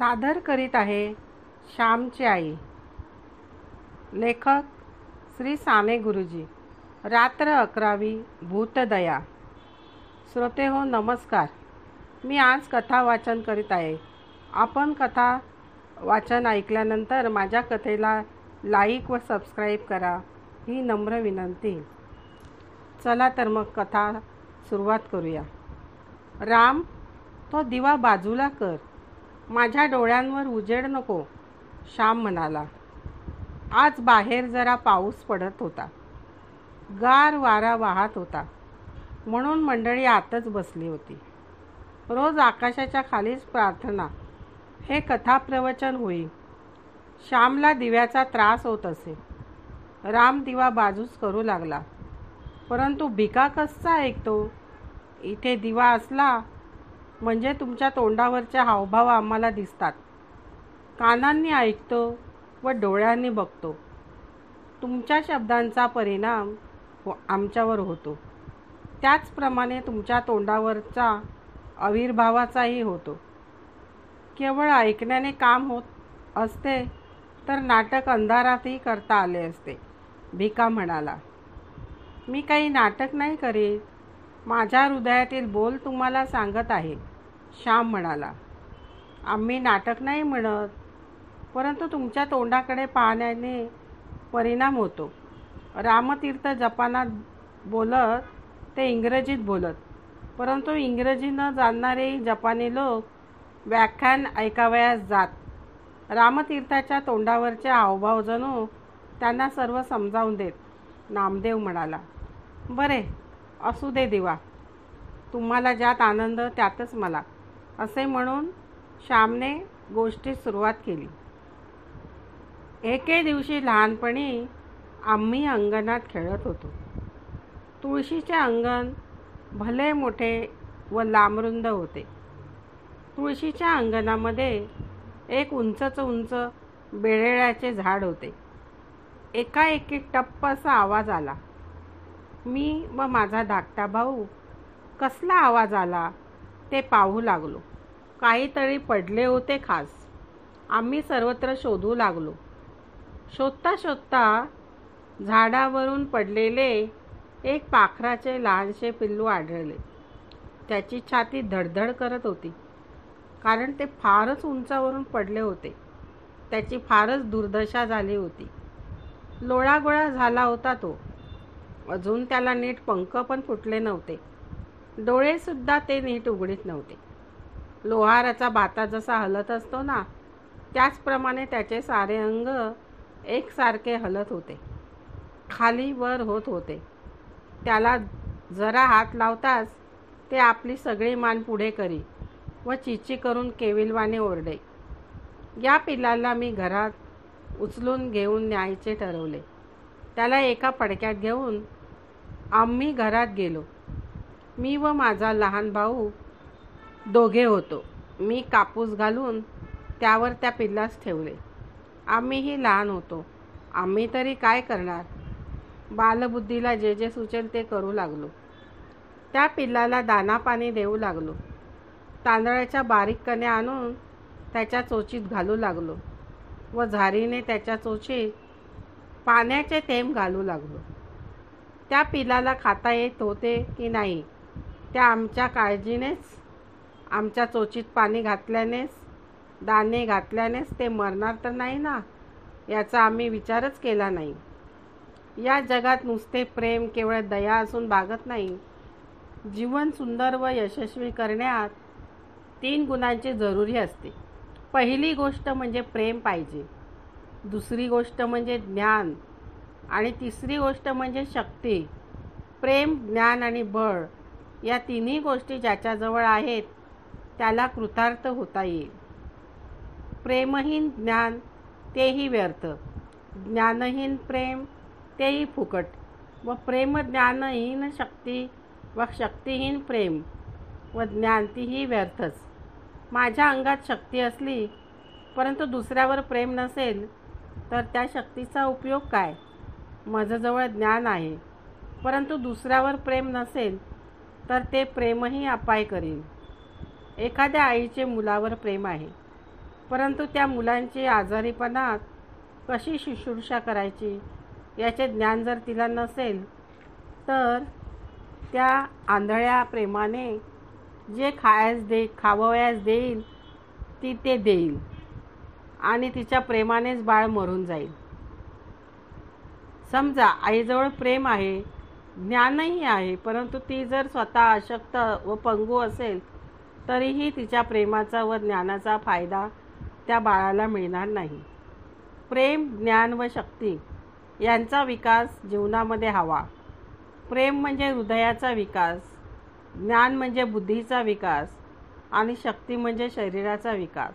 सादर करीत आहे श्यामची आई. लेखक श्री साने गुरुजी. रात्र 11वी. भूतदया. श्रोते हो, नमस्कार. मी आज कथा वाचन करीत आहे. आपण कथा वाचन ऐकल्यानंतर माझ्या कथेला लाईक व सबस्क्राईब करा ही नम्र विनंती. चला तर मग कथा सुरुवात करूया. राम, तो दिवा बाजूला कर, माझ्या डोळ्यांवर उजेड नको, श्याम म्हणाला. आज बाहेर जरा पाऊस पडत होता. गार वारा वाहत होता, म्हणून मंडळी आतच बसली होती. रोज आकाशाच्या खालीच प्रार्थना हे कथाप्रवचन होई. श्यामला दिव्याचा त्रास होत असे. राम दिवा बाजूच करू लागला. परंतु भिका कसा ऐकतो? इथे दिवा असला म्हणजे तुमच्या तोंडावरच्या हावभाव आम्हाला दिसतात, कानांनी ऐकतो व डोळ्यांनी बघतो. तुमच्या शब्दांचा परिणाम आमच्यावर होतो, त्याचप्रमाणे तुमच्या तोंडावरचा आविर्भावाचाही होतो. केवळ ऐकण्याने काम होत असते तर नाटक अंधारातही करता आले असते, भिका म्हणाला. मी काही नाटक नाही करीत, माझ्या हृदयातील बोल तुम्हाला सांगत आहे, श्याम म्हणाला. आम्ही नाटक नाही म्हणत, परंतु तुमच्या तोंडाकडे पाहण्याने परिणाम होतो. रामतीर्थ जपानात बोलत ते इंग्रजीत बोलत, परंतु इंग्रजी न जाणणारे जपानी लोक व्याख्यान ऐकावयास जात. रामतीर्थाच्या तोंडावरचे हावभाव जणू त्यांना सर्व समजावून देत. नामदेव म्हणाला, बरे, असू दे दिवा, तुम्हाला ज्यात आनंद त्यातच मला, असे म्हणून श्यामने गोष्टीस सुरुवात केली. एके दिवशी लहानपणी आम्ही अंगणात खेळत होतो. तुळशीचे अंगण भले मोठे व लांबरुंद होते. तुळशीच्या अंगणामध्ये एक उंचच उंच बेरेळ्याचे झाड होते. एकाएकी टप्प असा आवाज आला. मी व माझा धाकटा भाऊ कसला आवाज आला ते पाहू लागलो. काहीतरी पडले होते खास. आम्ही सर्वत्र शोधू लागलो. शोधता शोधता झाडावरून पडलेले एक पाखराचे लहानसे पिल्लू आढळले. त्याची छाती धडधड करत होती, कारण ते फारच उंचावरून पडले होते. त्याची फारच दुर्दशा झाली होती. लोळागोळा झाला होता तो. अजून त्याला नीट पंख पण फुटले नव्हते. डोळेसुद्धा ते नीट उघडीत नव्हते. लोहाराचा भाता जसा हलत असतो ना, त्याचप्रमाणे त्याचे सारे अंग एकसारखे हलत होते, खाली वर होत होते. त्याला जरा हात लावताच ते आपली सगळी मान पुढे करी व चिची करून केविलवाने ओरडे. या पिल्लाला मी घरात उचलून घेऊन न्यायचे ठरवले. त्याला एका पडक्यात घेऊन आम्ही घरात गेलो. मी व माझा लहान भाऊ दोघे होतो. मी कापूस घालून त्यावर त्या पिल्लास ठेवले. आम्हीही लहान होतो. आम्ही तरी काय करणार? बालबुद्धीला जे जे सुचेल ते करू लागलो. त्या पिल्लाला दाना पाणी देऊ लागलो. तांदळाच्या बारीक कण्या आणून त्याच्या चोचीत घालू लागलो व झारीने त्याच्या चोचीत पाण्याचे थेंब घालू लागलो. त्या पिलाला खाता येत होते की नाही, त्या आमच्या काळजीनेच, आमच्या चोचीत पाणी घातल्यानेच, दाणे घातल्यानेच ते मरणार तर नाही ना, याचा आम्ही विचारच केला नाही. या जगात नुसते प्रेम केवळ दया असून भागत नाही. जीवन सुंदर व यशस्वी करण्यात 3 गुणांची जरुरी असते. पहिली गोष्ट म्हणजे प्रेम पाहिजे, दुसरी गोष्ट म्हणजे ज्ञान, आणि तिसरी गोष्ट म्हणजे शक्ती. प्रेम, ज्ञान आणि बळ या तिन्ही गोष्टी ज्याच्याजवळ आहेत त्याला कृतार्थ होता येईल. प्रेमहीन ज्ञान तेही व्यर्थ, ज्ञानहीन प्रेम तेही फुकट, व प्रेमज्ञानहीन शक्ती व शक्तिहीन प्रेम व ज्ञान तीही व्यर्थच. माझ्या अंगात शक्ती असली परंतु दुसऱ्यावर प्रेम नसेल तर त्या शक्तीचा उपयोग काय? माझ्याजवळ ज्ञान आहे परंतु दुसऱ्यावर प्रेम नसेल तर ते प्रेमही अपाय करील. एखाद्या आईचे मुलावर प्रेम आहे, परंतु त्या मुलांची आजारीपणात कशी शुश्रूषा करायची याचे ज्ञान जर तिला नसेल तर त्या आंधळ्या प्रेमाने जे खावयास देईल ती ते देईल आणि तिच्या प्रेमानेच बाळ मरून जाईल. समजा आईजवळ प्रेम आहे, ज्ञानही आहे, परंतु ती जर स्वतः अशक्त व पंगू असेल तरीही तिच्या प्रेमाचा व ज्ञानाचा फायदा त्या बाळाला मिळणार नाही. प्रेम, ज्ञान व शक्ती यांचा विकास जीवनामध्ये हवा. प्रेम म्हणजे हृदयाचा विकास, ज्ञान म्हणजे बुद्धीचा विकास आणि शक्ती म्हणजे शरीराचा विकास.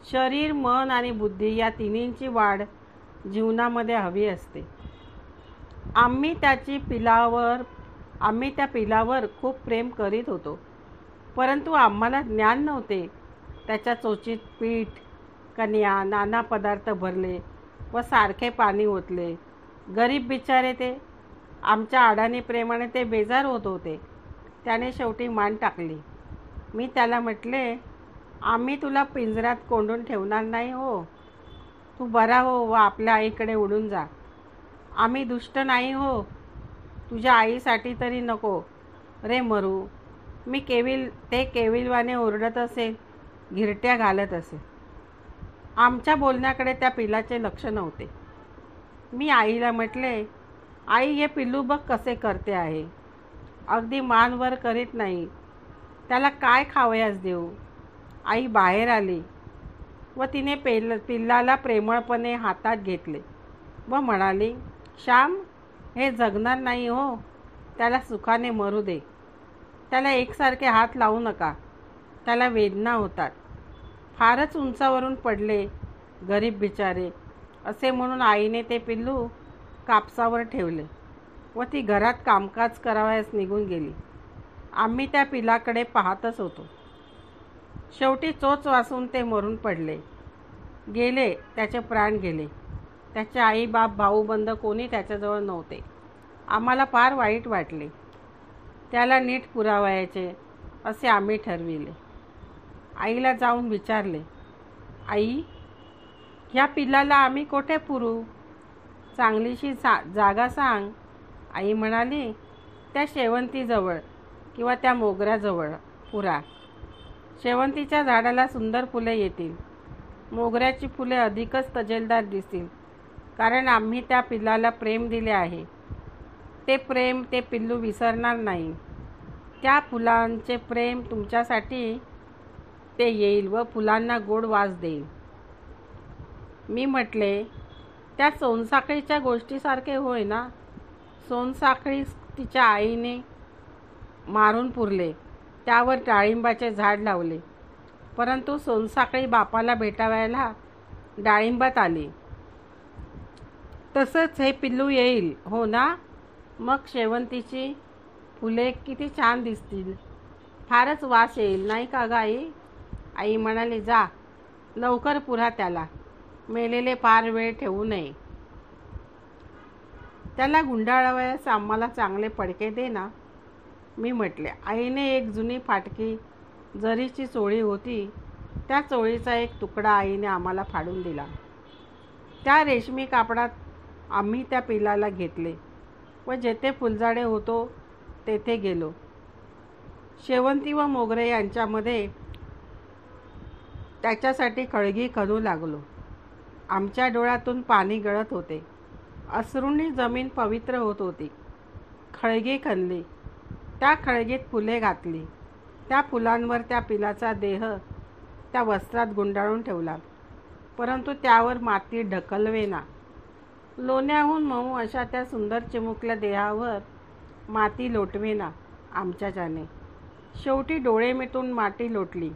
शरीर, मन आणि बुद्धी या तिन्हींची वाढ जीवनामध्ये हवी असते. आम्ही त्या पिलावर खूप प्रेम करीत होतो, परंतु आम्हाला ज्ञान नव्हते. त्याच्या चोचीत पीठ, कन्या, नाना पदार्थ भरले व सारखे पाणी ओतले. गरीब बिचारे ते. आमच्या अडाणी प्रेमाने ते बेजार होत होते. त्याने शेवटी मान टाकली. मी त्याला म्हटले, आम्ही तुला पिंजऱ्यात कोंडून ठेवणार नाही हो. तू बरा हो व आपल्या आईकडे उडून जा. आम्ही दुष्ट नाही हो. तुझ्या आईसाठी तरी नको रे मरू. ते केविलवाने ओरडत असेल, घिरट्या घालत असेल. आमच्या बोलण्याकडे त्या पिलाचे लक्ष नव्हते. मी आईला म्हटले, आई, हे पिल्लू बघ कसे करते आहे. अगदी मान वर करीत नाही. त्याला काय खावयास देऊ. आई बाहेर आली व तिने पिल्लाला प्रेमळपणे हातात घेतले व म्हणाली, श्याम, हे जगणार नाही हो. त्याला सुखाने मरू दे. त्याला एकसारखे हात लावू नका. त्याला वेदना होतात. फारच उंचावरून पडले गरीब बिचारे, असे म्हणून आईने ते पिल्लू कापसावर ठेवले व ती घरात कामकाज करावयास निघून गेली. आम्ही त्या पिलाकडे पाहतच होतो. शेवटी चोच वासून ते मरून पडले. त्याचे प्राण गेले. त्याचे आई बाप, भाऊबंद कोणी त्याच्याजवळ नव्हते. आम्हाला फार वाईट वाटले. त्याला नीट पुरावायचे असे आम्ही ठरविले. आईला जाऊन विचारले, आई, ह्या पिल्लाला आम्ही कोठे पुरू. चांगलीशी जागा सांग. आई म्हणाली, त्या शेवंतीजवळ किंवा त्या मोगऱ्याजवळ पुरा. शेवंतीच्या झाडाला सुंदर फुले येतील. मोगऱ्याची फुले अधिकच तजेलदार दिसतील, कारण आम्ही त्या पिल्लाला प्रेम दिले आहे. ते प्रेम ते पिल्लू विसरणार नाही. त्या फुलांचे प्रेम तुमच्यासाठी ते येईल व फुलांना गोड वास देईल. मी म्हटले, त्या सोनसाखळीच्या गोष्टीसारखे होय ना. सोनसाखळी तिच्या आईने मारून पुरले, त्यावर डाळिंबाचे झाड लावले, परंतु सोनसाखळी बापाला भेटावयाला डाळिंबात आली. तसंच हे पिल्लू येईल हो ना. मग शेवंतीची फुले किती छान दिसतील. फारच वास येईल नाही का ग आई. आई म्हणाली, जा लवकर पुरा त्याला. मेलेले फार वेळ ठेवू नये. त्याला गुंडाळवयास आम्हाला चांगले पडके दे ना. मी म्हटले. आईने एक जुनी फाटकी जरीची चोळी होती, त्या चोळीचा एक तुकडा आईने आम्हाला फाडून दिला. त्या रेशमी कापडात आम्ही त्या पिलाला घेतले व जेथे फुलझाडे होतो तेथे गेलो. शेवंती व मोगरे यांच्यामध्ये त्याच्यासाठी खळगी खणू लागलो. आमच्या डोळ्यातून पाणी गळत होते. अश्रूंनी जमीन पवित्र होत होती. खळगी खणली. त्या खळगीत फुले घातली. त्या फुलांवर त्या पिलाचा देह त्या वस्त्रात गुंडाळून ठेवला, परंतु त्यावर माती ढकलवेना. लोण्याहून मऊ अशा त्या सुंदर चिमुकल्या देहावर माती लोटवेना आमच्याच्याने. शेवटी डोळे मिटून माती लोटली.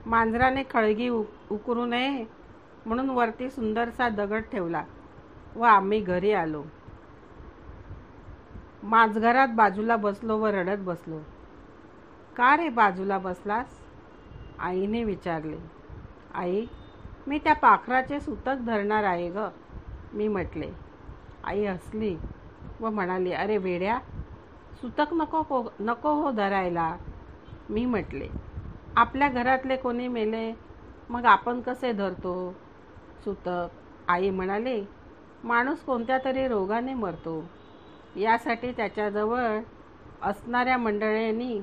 मांजराने खळगी उकरू नये म्हणून वरती सुंदरसा दगड ठेवला व आम्ही घरी आलो. माझघरात बाजूला बसलो व रडत बसलो. का रे बाजूला बसलास. आईने विचारले. आई, मी त्या पाखराचे सुतक धरणार आहे ग. मी म्हटले. आई हसली व म्हणाली, अरे वेड्या, सुतक नको हो धरायला. मी म्हटले, आपल्या घरातले कोणी मेले मग आपण कसे धरतो? सूतक. आई म्हणाले, माणूस कोणत्या तरी रोगाने मरतो. यासाठी त्याच्याजवळ असणाऱ्या मंडळींनी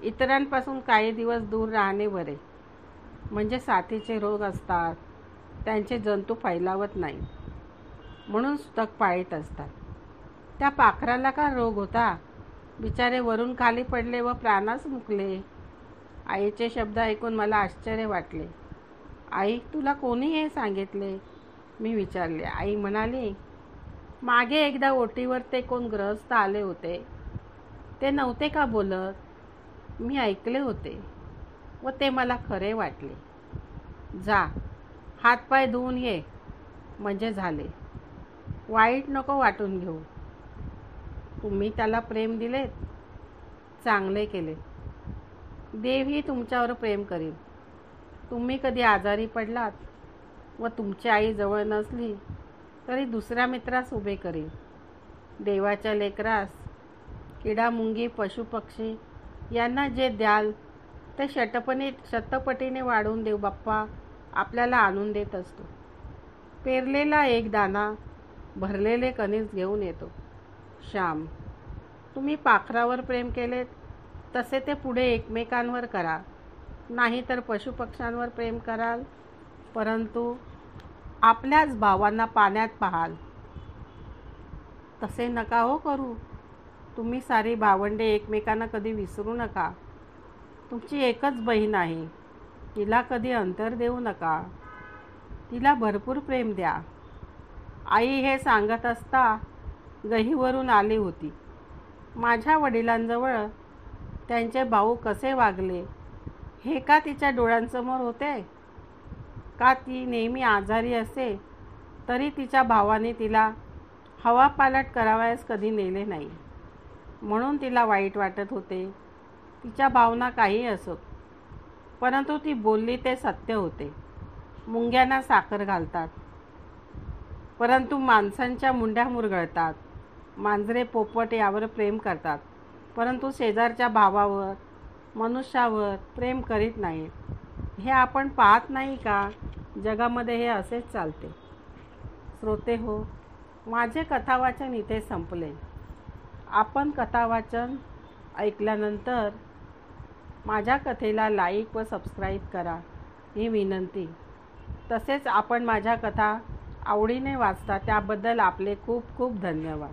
इतरांपासून काही दिवस दूर राहणे बरे. म्हणजे साथीचे रोग असतात, त्यांचे जंतू फैलावत नाही, म्हणून सूतक पाळीत असतात. त्या पाखराला का रोग होता? बिचारे वरून खाली पडले व प्राणास मुकले. आईचे शब्द ऐकून मला आश्चर्य वाटले. आई, तुला कोणी हे सांगितले? मी विचारले. आई म्हणाली, मागे एकदा ओटीवर ते कोण गृहस्थ आले होते. ते नव्हते का बोलत? मी ऐकले होते व ते मला खरे वाटले. जा, हातपाय धुवून ये, म्हणजे झाले. वाईट नको वाटून घेऊ. तुम्ही त्याला प्रेम दिलेत, चांगले केले. देवही तुमच्यावर प्रेम करील. तुम्ही कधी आजारी पडलात व तुमची आई जवळ नसली तरी दुसऱ्या मित्रास उभे करील. देवाच्या लेकरास, किडा मुंगी पशुपक्षी यांना जे द्याल ते शतपटीने वाढवून देव बाप्पा आपल्याला आणून देत असतो. पेरलेला एक दाना भरलेले कणीस घेऊन येतो. श्याम, तुम्ही पाखरावर प्रेम केलेत तसे ते पुढे एकमेकांवर करा. नाही तर पशुपक्ष्यांवर प्रेम कराल, परंतु आपल्याच भावांना पाण्यात पाहाल. तसे नका हो करू. तुम्ही सारी भावंडे एकमेकांना कधी विसरू नका. तुमची एकच बहीण आहे, तिला कधी अंतर देऊ नका. तिला भरपूर प्रेम द्या. आई हे सांगत असता गहीवरून आली होती. माझ्या वडिलांजवळ त्यांचे भाऊ कसे वागले हे का तिच्या डोळ्यांसमोर होते? का ती नेहमी आजारी असे तरी तिच्या भावाने तिला हवापालट करावयास कधी नेले नाही, म्हणून तिला वाईट वाटत होते. तिच्या भावना काही असोत, परंतु ती बोलली ते सत्य होते. मुंग्यांना साखर घालतात, परंतु माणसांच्या मुंड्या मुरगळतात. मांजरे पोपट यावर प्रेम करतात, परंतु शेजारच्या भावावर, मनुष्यावर प्रेम करीत नाहीत. हे आपण पाहत नाही का? जगामध्ये हे असेच चालते. श्रोते हो, माझे कथावाचन इथे संपले. आपण कथावाचन ऐकल्यानंतर माझ्या कथेला लाईक व सबस्क्राईब करा ही विनंती. तसेच आपण माझ्या कथा आवडीने वाचता त्याबद्दल आपले खूप खूप धन्यवाद.